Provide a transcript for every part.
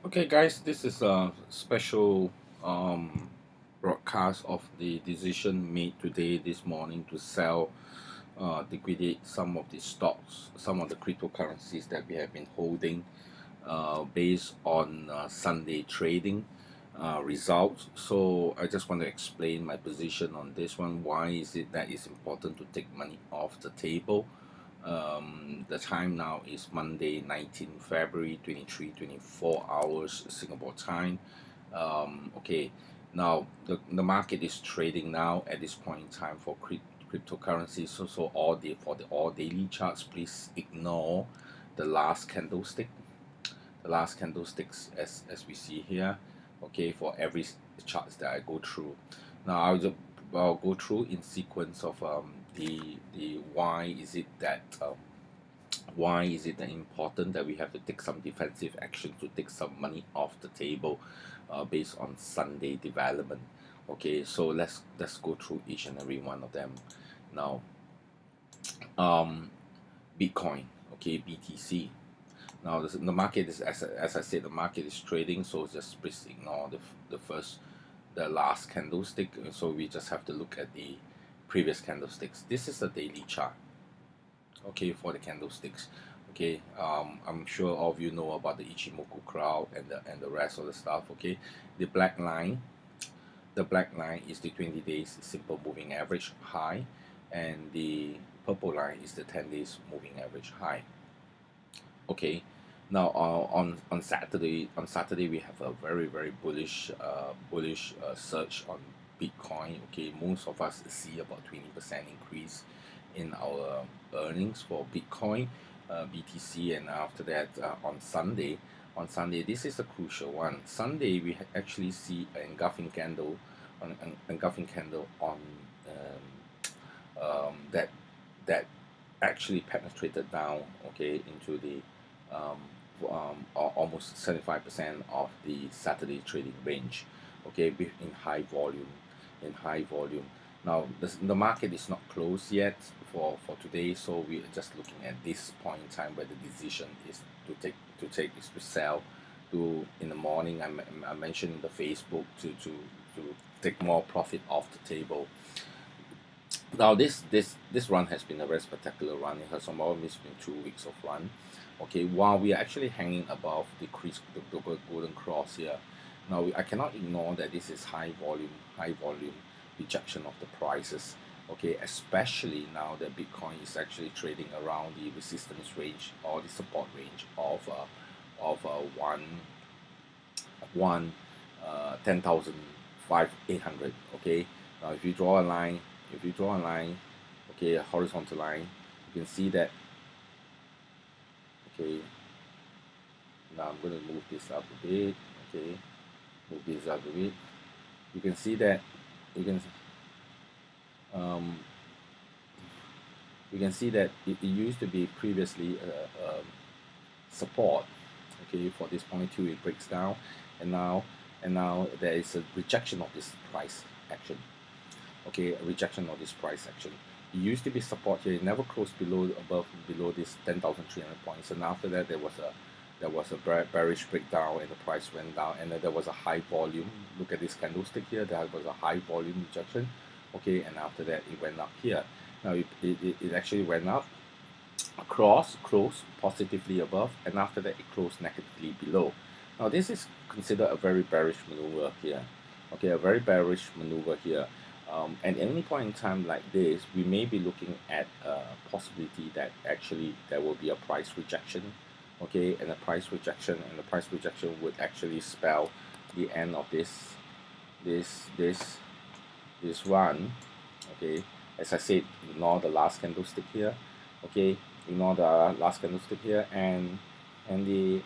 Okay, guys, this is a special broadcast of the decision made today, this morning, to sell, liquidate some of the stocks, some of the cryptocurrencies that we have been holding based on Sunday trading results. So I just want to explain my position on this one. Why is it that it's important to take money off the table? The time now is Monday, 19 February 24 hours Singapore time. Okay, now the market is trading now at this point in time for cryptocurrency. So all daily charts, please ignore the last candlestick. The last candlesticks as we see here. Okay, for every charts that I go through. Now I'll go through in sequence of the why is it that important that we have to take some defensive action to take some money off the table based on Sunday development. Okay, so let's go through each and every one of them now. um Bitcoin, okay, BTC. Now the market is, as I said, the market is trading, so just please ignore the last candlestick. So we just have to look at the previous candlesticks. This is the daily chart, okay, for the candlesticks. Okay, I'm sure all of you know about the Ichimoku crowd and the rest of the stuff. Okay, the black line is the 20 days simple moving average high, and the purple line is the 10 days moving average high. Okay, now on Saturday we have a very bullish surge on Bitcoin. Okay, most of us see about 20% increase in our earnings for Bitcoin, BTC, and after that on Sunday this is a crucial one. Sunday we actually see an engulfing candle on that that actually penetrated down, okay, into the um, almost 75% of the Saturday trading range, okay, in high volume. Now the market is not closed yet for today, so we are just looking at this point in time where the decision is to sell. To in the morning, I mentioned in the Facebook to take more profit off the table. Now this run has been a very spectacular run. It has almost been 2 weeks of run. Okay, while we are actually hanging above the golden cross here. Now I cannot ignore that this is high volume rejection of the prices. Okay, especially now that Bitcoin is actually trading around the resistance range or the support range of 10,800. Okay, now if you draw a line, okay, a horizontal line, you can see that. Okay, now I'm going to move this up a bit. Okay, move this up a bit. You can see that you can um, you can see that it used to be previously support. Okay, for this point two it breaks down, and now there is a rejection of this price action. Okay, a rejection of this price action. It used to be support here. It never closed below this 10,300 points, and after that there was a bearish breakdown, and the price went down, and then there was a high volume. Look at this candlestick here. There was a high volume rejection. Okay, and after that it went up here. Now it actually went up across, closed positively above, and after that it closed negatively below. Now this is considered a very bearish maneuver here. Okay, a very bearish maneuver here. And at any point in time like this, we may be looking at a possibility that actually there will be a price rejection. Okay, and the price rejection would actually spell the end of this this this run. Okay, as I said, ignore the last candlestick here. Okay, ignore the last candlestick here, and the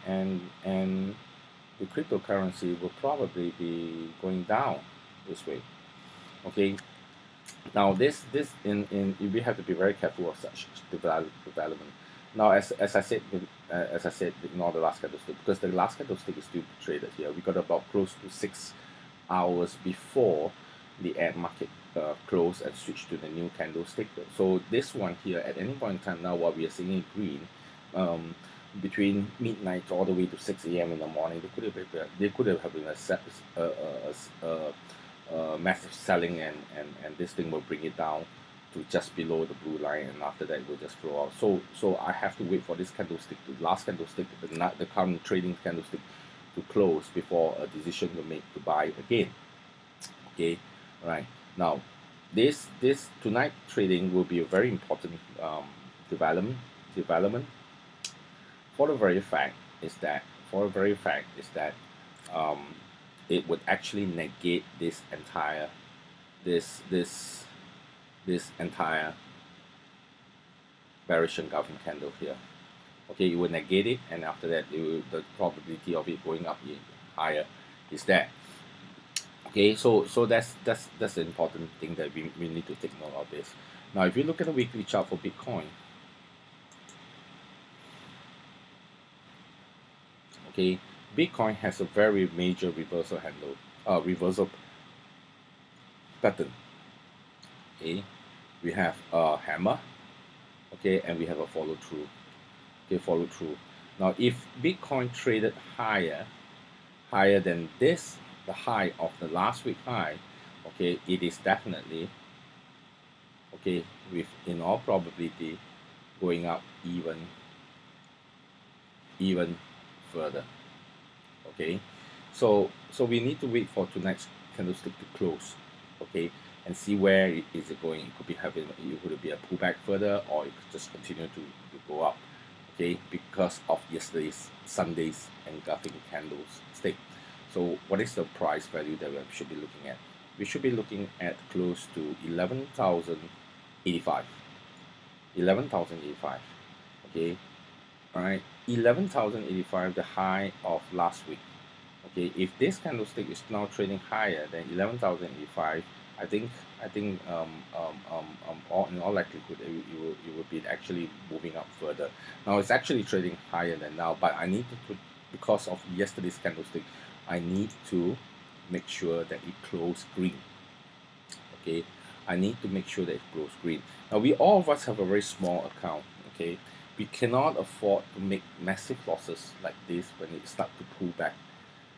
cryptocurrency will probably be going down this way. Okay, now this in we have to be very careful of such development. Now as I said, ignore the last candlestick, because the last candlestick is still traded here. We got about close to 6 hours before the ad market close and switch to the new candlestick. So this one here, at any point in time now, what we are seeing in green, um, between midnight all the way to 6 a.m. in the morning, they could have been a massive selling, and this thing will bring it down to just below the blue line, and after that it will just throw out. So I have to wait for this candlestick, the last candlestick, the current trading candlestick, to close before a decision will make to buy again. Okay, right now, this tonight trading will be a very important development for the very fact is that um, it would actually negate this entire this this this entire bearish engulfing candle here. Okay, it will negate it, and after that, the probability of it going up higher is there. Okay, so that's the important thing that we need to take note of this. Now, if you look at the weekly chart for Bitcoin, okay, Bitcoin has a very major reversal pattern. Okay, we have a hammer, okay, and we have a follow through. Okay, follow through. Now, if Bitcoin traded higher than this, the high of the last week high, okay, it is definitely, okay, with in all probability going up even further. Okay, so we need to wait for tonight's candlestick to close, okay, and see where is it going. It could be a pullback further, or it could just continue to go up, okay, because of Sunday's engulfing candlestick. So what is the price value that we should be looking at? We should be looking at close to 11,085. 11,085. Okay, all right, 11,085, the high of last week. Okay, if this candlestick is now trading higher than 11,085, I think in all likelihood it will be actually moving up further. Now it's actually trading higher than now, but I need to put, because of yesterday's candlestick, I need to make sure that it closes green. Okay, I need to make sure that it closes green. Now all of us have a very small account. Okay, we cannot afford to make massive losses like this when it start to pull back.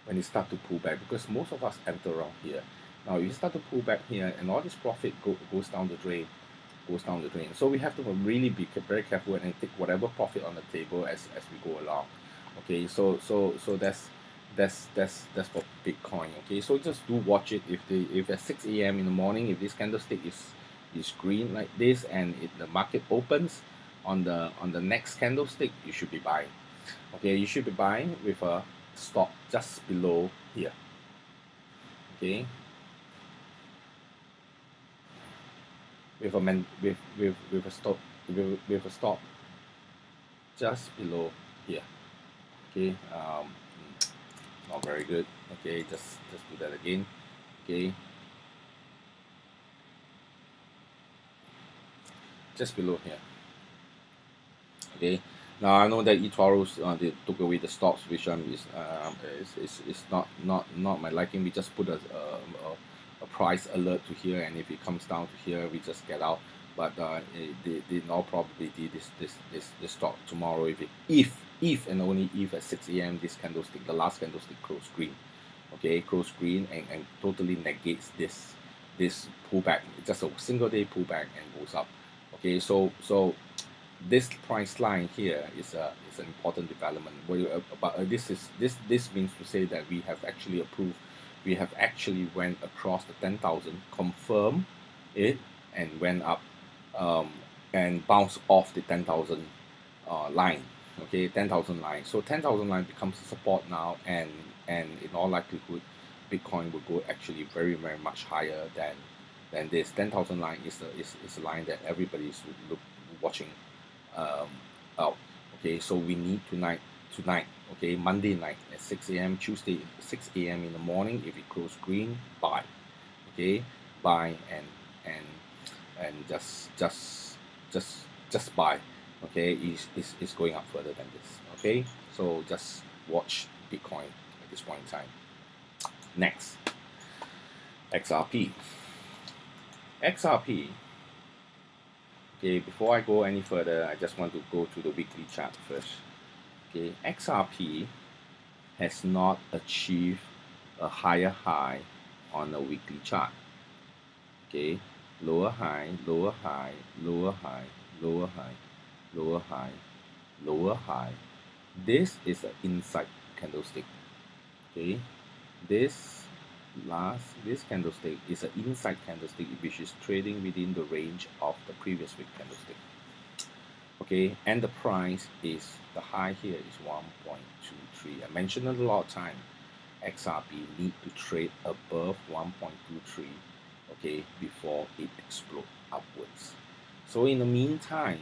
Because most of us enter around here. Now you start to pull back here, and all this profit goes down the drain. So we have to really be very careful and take whatever profit on the table as we go along. Okay, so that's for Bitcoin. Okay, so just do watch it. If at 6 a.m. in the morning, if this candlestick is green like this, and if the market opens on the next candlestick, you should be buying. Okay, you should be buying with a stop just below here. Okay, with a stop just below here. Okay, not very good. Okay, just do that again. Okay, just below here. Okay, now I know that eToro they took away the stops, which is not my liking. We just put a price alert to here, and if it comes down to here, we just get out. But in all probability, this stock tomorrow, if and only if at 6 a.m. this candlestick, the last candlestick, close green. Okay, close green, and totally negates this pullback. It's just a single day pullback and goes up. Okay, so this price line here is an important development. But this means to say that we have actually approved, we have actually went across the 10,000, confirm it, and went up, and bounced off the 10,000 line. Okay, 10,000 line. So 10,000 line becomes a support now, and in all likelihood, Bitcoin will go actually very much higher than this. 10,000 line is a line that everybody is watching out. Okay, so we need tonight, okay, Monday night at 6 a.m., Tuesday 6 a.m. in the morning, if it close green, buy. Okay, buy and just buy. Okay, it's going up further than this. Okay, so just watch Bitcoin at this point in time. Next, XRP. Okay, before I go any further, I just want to go to the weekly chart first. Okay, XRP has not achieved a higher high on a weekly chart. Okay, lower high, lower high, lower high, lower high, lower high, lower high. This is an inside candlestick. Okay, this this candlestick is an inside candlestick which is trading within the range of the previous week candlestick. Okay, and the price is, the high here is 1.23. I mentioned it a lot of time. XRP need to trade above 1.23, okay, before it explode upwards. So in the meantime,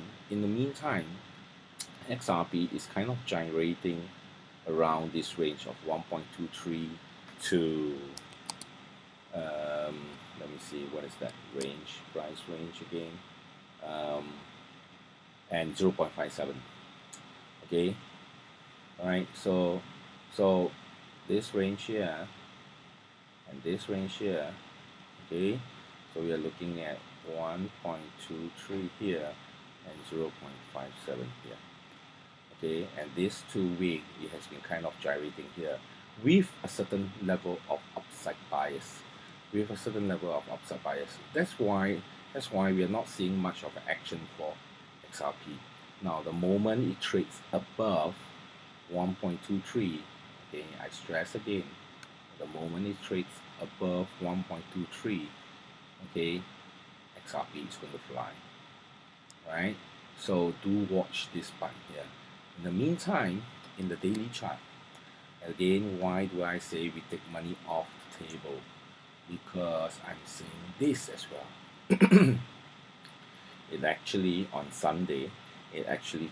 XRP is kind of gyrating around this range of 1.23 to let me see, what is that range, price range again, and 0.57. Okay, all right, so this range here and this range here. Okay, so we are looking at 1.23 here and 0.57 here. Okay, and this 2 week it has been kind of gyrating here with a certain level of upside bias. That's why we are not seeing much of an action for XRP. Now the moment it trades above 1.23, okay, I stress again, the moment it trades above 1.23, okay, XRP is going to fly, right? So do watch this part here. In the meantime, in the daily chart, again, why do I say we take money off the table? Because I'm seeing this as well. It actually, on Sunday, it actually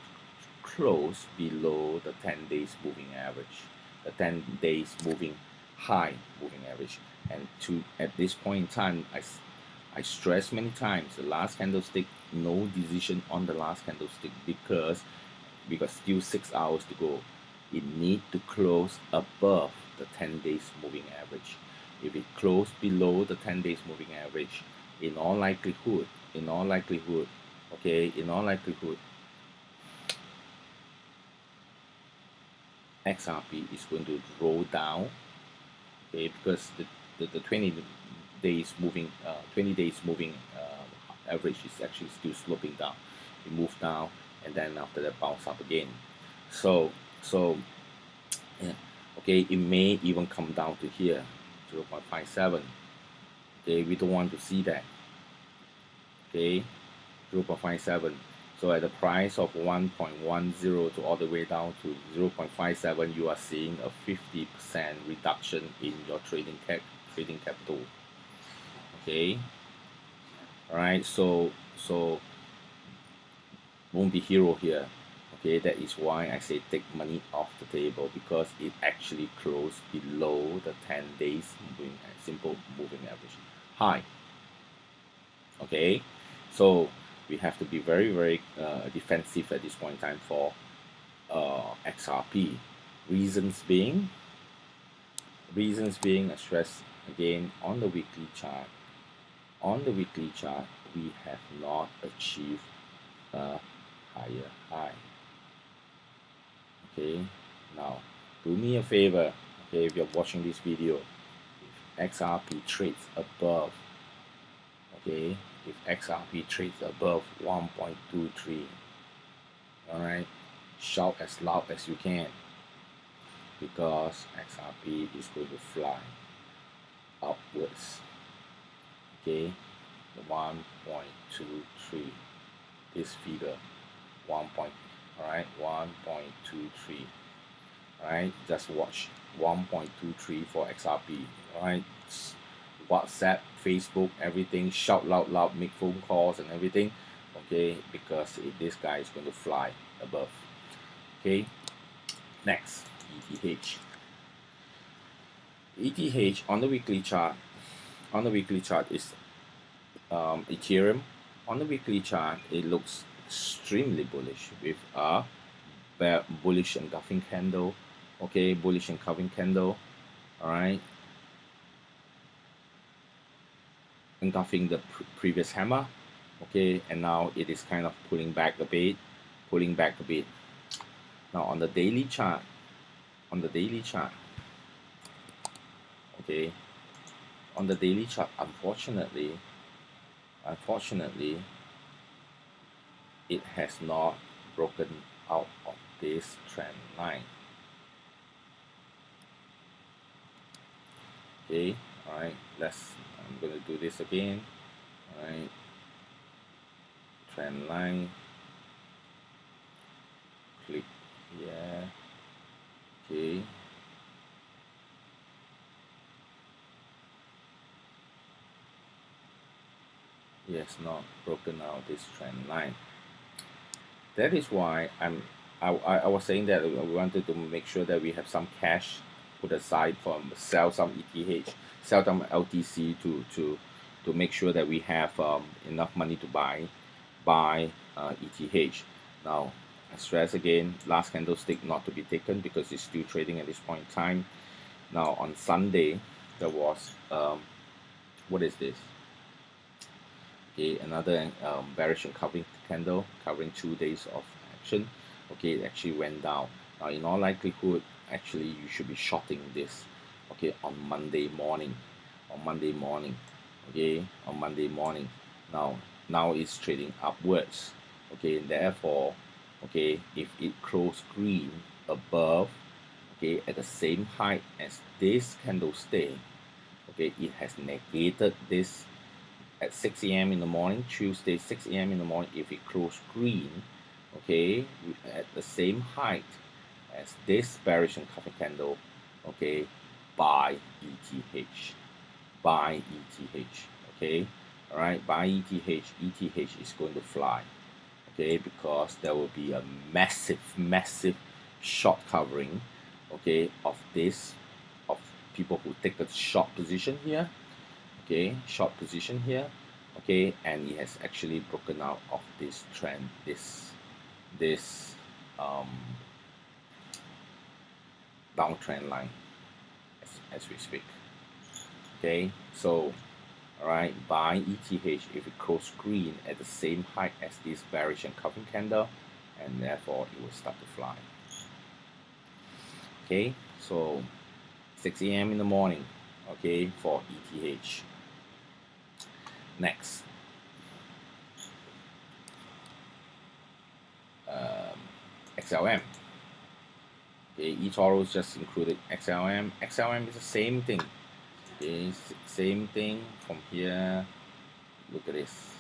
closed below the 10 days moving average, the 10 days moving high moving average. And at this point in time, I stress many times, the last candlestick, no decision on the last candlestick, because still 6 hours to go. It need to close above the 10 days moving average. If it close below the 10 days moving average, in all likelihood, XRP is going to roll down, okay, because the 20 days moving average is actually still sloping down. It moved down and then after that bounce up again. So yeah, okay, it may even come down to here, 0.57. Okay, we don't want to see that. Okay, 0.57. So at the price of 1.10 to all the way down to 0.57, you are seeing a 50% reduction in your trading capital. Okay, all right. So won't be hero here. Okay, that is why I say take money off the table, because it actually closed below the 10 days simple moving average high. Okay, so we have to be very defensive at this point in time for XRP. Reasons being, I stress again, on the weekly chart, we have not achieved a higher high. Okay, now do me a favor, okay, if you're watching this video, if XRP trades above, okay, if XRP trades above 1.23, all right, shout as loud as you can, because XRP is going to fly upwards. Okay, the 1.23, this figure, 1.23. All right, just watch 1.23 for XRP. All right, WhatsApp, Facebook, everything, shout loud, make phone calls and everything. Okay, because this guy is going to fly above. Okay, next, ETH. ETH on the weekly chart. Is Ethereum. On the weekly chart, it looks extremely bullish with a bullish engulfing candle. Okay, bullish engulfing candle. All right, engulfing the previous hammer. Okay, and now it is kind of pulling back a bit. Now on the daily chart, okay, on the daily chart, unfortunately, it has not broken out of this trend line. Okay, all right, I'm going to do this again. All right, trend line, click here. Okay, it has not broken out this trend line. That is why I was saying that we wanted to make sure that we have some cash put aside for sell some ETH, sell some LTC to make sure that we have enough money to buy ETH. Now, I stress again, last candlestick not to be taken because it's still trading at this point in time. Now on Sunday, there was what is this? Okay, another bearish and covering candle covering 2 days of action. Okay, it actually went down. Now in all likelihood, actually you should be shorting this, okay, on Monday morning. Okay, on Monday morning. Now it's trading upwards. Okay, therefore, okay, if it close green above, okay, at the same height as this candlestick, okay, it has negated this at 6 a.m. in the morning, Tuesday 6 a.m. in the morning. If it close green, okay, at the same height as this bearish and coffee candle, okay, buy ETH, okay, all right, buy ETH. ETH is going to fly, okay, because there will be a massive short covering, okay, of people who take a short position here, okay, short position here, okay, and it has actually broken out of this trend, this downtrend line as we speak. Okay, so all right, buy ETH if it close green at the same height as this bearish and covering candle, and therefore it will start to fly. Okay, so 6 a.m. in the morning, okay, for ETH. Next, XLM. Okay, eToro just included XLM. XLM is the same thing. Okay, same thing from here. Look at this.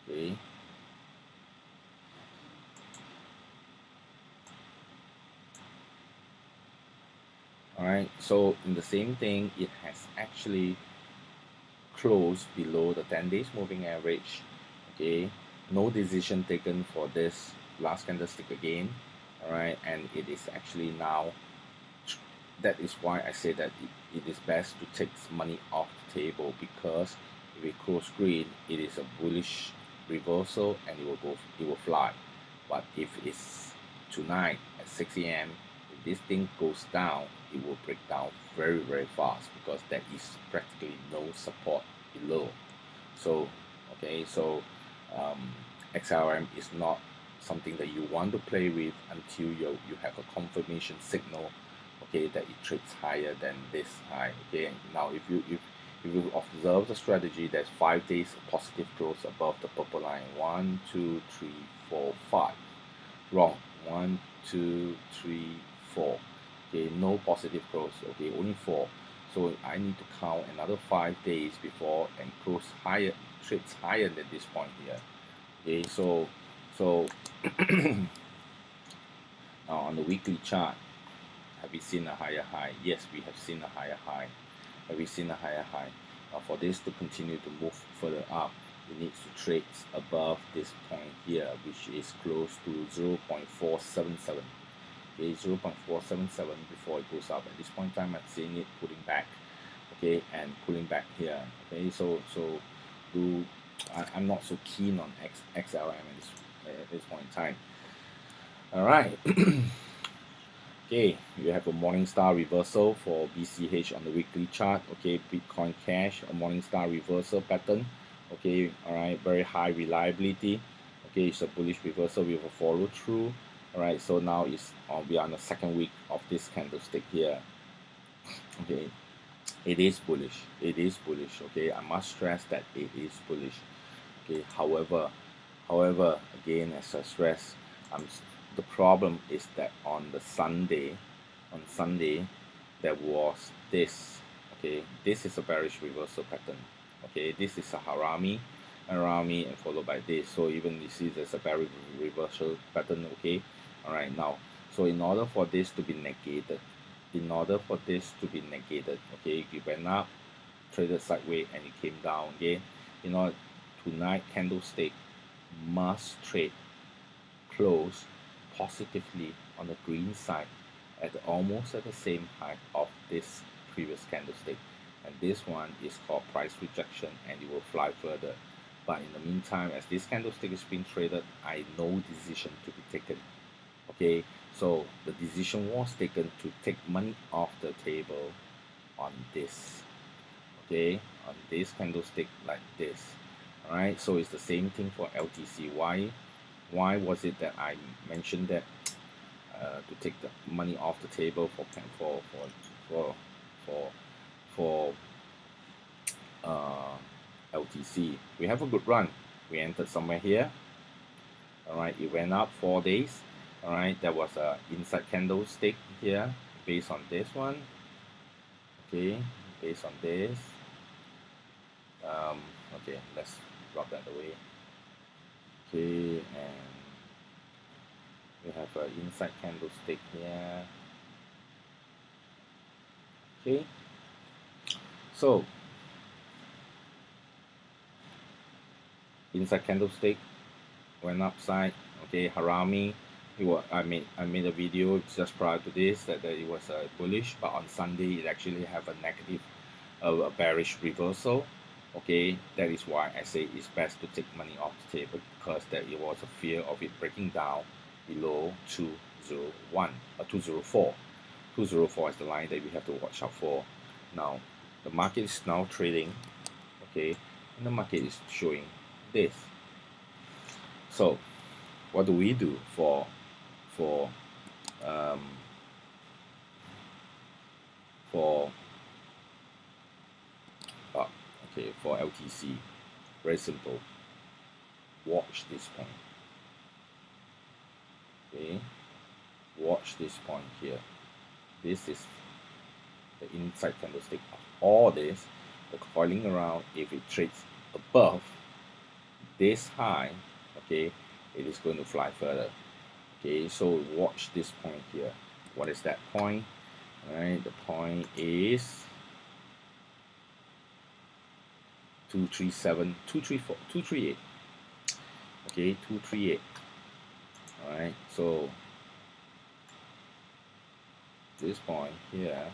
Okay. All right. So in the same thing, it has actually closed below the 10 days moving average. Okay. No decision taken for this last candlestick again. All right, and it is actually now. That is why I say that it is best to take money off the table, because if it close green, it is a bullish reversal and it will fly. But if it's tonight at 6 a.m., if this thing goes down, it will break down very fast, because there is practically no support below. So okay, so XRM is not something that you want to play with until you have a confirmation signal, okay, that it trades higher than this high. Okay, now if you observe the strategy, there's 5 days positive growth above the purple line. 1 2 3 4 5. Wrong. 1 2 3 4. Okay, no positive growth. Okay, only 4. So I need to count another 5 days before and close higher, trades higher than this point here. Okay, so now on the weekly chart, have we seen a higher high? Yes, we have seen a higher high. Have we seen a higher high? Now for this to continue to move further up, it needs to trade above this point here, which is close to 0.477. Okay, 0.477 before it goes up. At this point in time, I'm seeing it pulling back. Okay, and pulling back here. Okay, so I'm not so keen on XLM at this point in time. All right. Okay, you have a Morningstar reversal for BCH on the weekly chart. Okay, Bitcoin Cash, a Morningstar reversal pattern. Okay, all right, very high reliability. Okay, it's a bullish reversal with a follow through. All right, so now we are on the second week of this candlestick here. Okay, it is bullish. It is bullish. Okay, I must stress that it is bullish. Okay, however, again, as I stress, the problem is that on Sunday, there was this. Okay, this is a bearish reversal pattern. Okay, this is a harami, and followed by this. So even you see there's a bearish reversal pattern. Okay, all right now. So in order for this to be negated, okay, it went up, traded sideways, and it came down again. You know, tonight candlestick must trade close positively on the green side almost at the same height of this previous candlestick, and this one is called price rejection, and it will fly further. But in the meantime, as this candlestick is being traded, no decision to be taken. Okay, so the decision was taken to take money off the table on this. Okay, on this candlestick like this. All right, so it's the same thing for LTC. Why was it that I mentioned that to take the money off the table for LTC? We have a good run. We entered somewhere here. All right, it went up 4 days. All right, there was a inside candlestick here based on this one. Okay, based on this. Okay, let's drop that away. Okay, and we have an inside candlestick here. Okay, so inside candlestick went upside. Okay, harami. I made a video just prior to this that it was bullish, but on Sunday it actually have a negative, a bearish reversal. Okay, that is why I say it's best to take money off the table, because there was a fear of it breaking down below 201 or 204. 204 is the line that we have to watch out for. Now the market is now trading, okay, and the market is showing this. So what do we do for for LTC? Very simple. Watch this point. Okay, watch this point here. This is the inside candlestick of all this, the coiling around. If it trades above this high, okay, it is going to fly further. Okay, so watch this point here. What is that point? All right, the point is 237, 234, 238. Okay, 238. All right, so this point here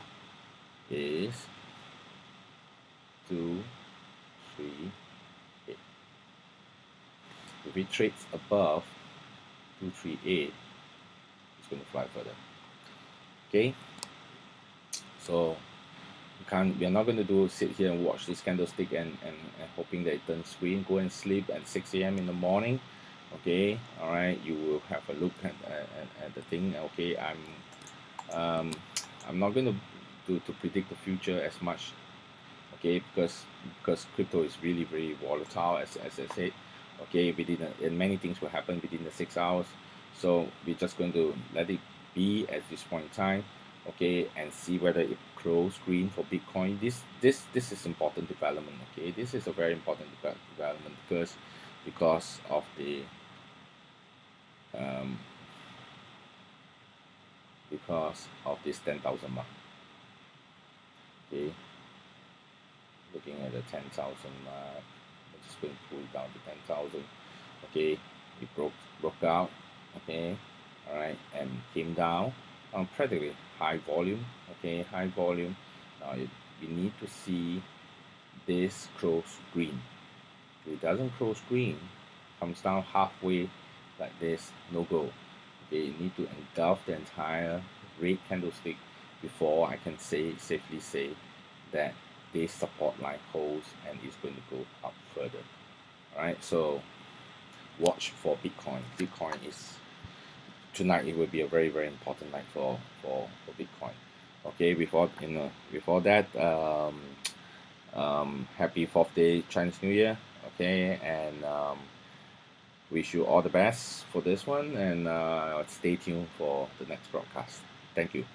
is 238. If it trades above 238, it's going to fly further. Okay, so we are not going to sit here and watch this candlestick and hoping that it turns green. Go and sleep at 6 a.m. in the morning. Okay, all right, you will have a look at the thing. Okay, I'm not going to predict the future as much. Okay, because crypto is really very volatile, as I said. Okay, and many things will happen within the 6 hours. So we're just going to let it be at this point in time. Okay, and see whether it close green for Bitcoin. This is important development. Okay, this is a very important development because of the because of this 10,000 mark. Okay, looking at the 10,000 mark, I'm just going to pull it down to 10,000. Okay, it broke out. Okay, all right, and came down on practically high volume. Okay, high volume. Now we need to see this close green. If it doesn't close green, comes down halfway like this, no go. Okay, you need to engulf the entire red candlestick before I can safely say that this support line holds and is going to go up further. All right, so watch for Bitcoin. Bitcoin is tonight. It will be a very very important night for Bitcoin. Okay, before that, happy 4th day Chinese New Year. Okay, and wish you all the best for this one, and stay tuned for the next broadcast. Thank you.